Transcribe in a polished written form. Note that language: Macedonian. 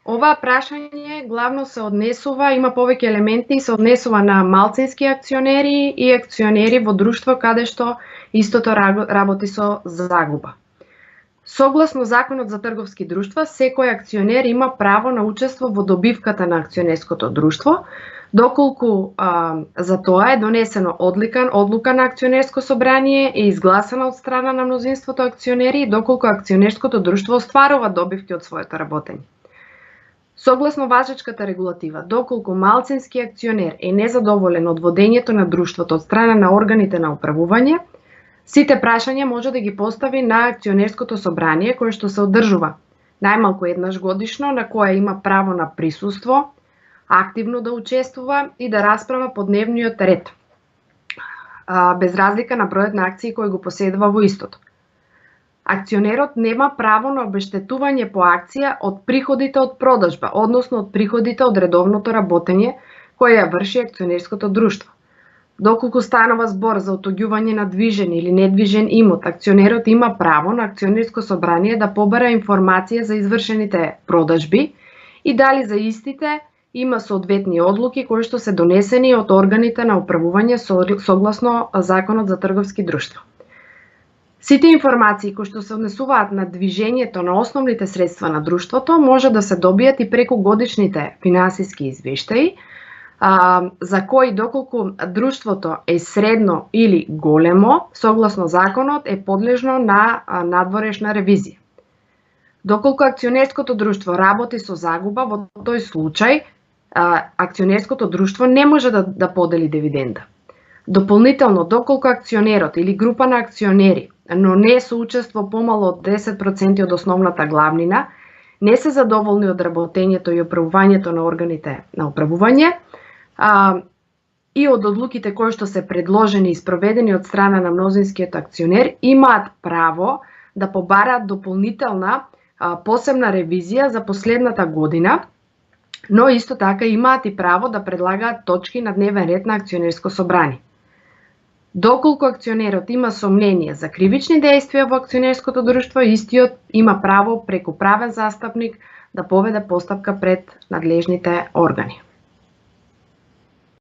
Ова прашање главно се однесува, има повеќе елементи, се однесува на малцински акционери и акционери во друштво каде што истото работи со загуба. Согласно Законот за трговски друштва, секој акционер има право на учество во добивката на акционерското друштво, доколку за тоа е донесено одлука на акционерско собрание, е изгласана од страна на мнозинството акционери и доколку акционерското друштво остварува добивки од своето работење. Согласно важечката регулатива, доколку малцински акционер е незадоволен од водењето на друштвото од страна на органите на управување, сите прашања може да ги постави на акционерското собрание кое што се одржува најмалку еднаш годишно, на кое има право на присуство, активно да учествува и да расправа по дневниот ред, без разлика на бројот на акции кои го поседува во истото. Акционерот нема право на обештетување по акција од приходите од продажба, односно од приходите од редовното работење кое ја врши акционерското друштво. Доколку станува збор за отоѓување на движен или недвижен имот, акционерот има право на акционерско собрание да побара информација за извршените продажби и дали за истите има соодветни одлуки кои што се донесени од органите на управување согласно Законот за трговски друштва. Сите информации кои што се однесуваат на движењето на основните средства на друштвото може да се добијат и преку годишните финансиски извештаи, за кои доколку друштвото е средно или големо, согласно законот е подлежно на надворешна ревизија. Доколку акционерското друштво работи со загуба, во тој случај акционерското друштво не може да подели дивиденда. Дополнително, доколку акционерот или група на акционери, но не со учество помало од 10% од основната главнина, не се задоволни од работењето и управувањето на органите на управување, и од одлуките кои што се предложени и спроведени од страна на мнозинскиот акционер, имаат право да побараат дополнителна посебна ревизија за последната година, но исто така имаат и право да предлагаат точки на дневен ред на акционерско собрание. Доколку акционерот има сомнение за кривични дејствија во акционерското друштво, истиот има право преку правен застапник да поведе постапка пред надлежните органи.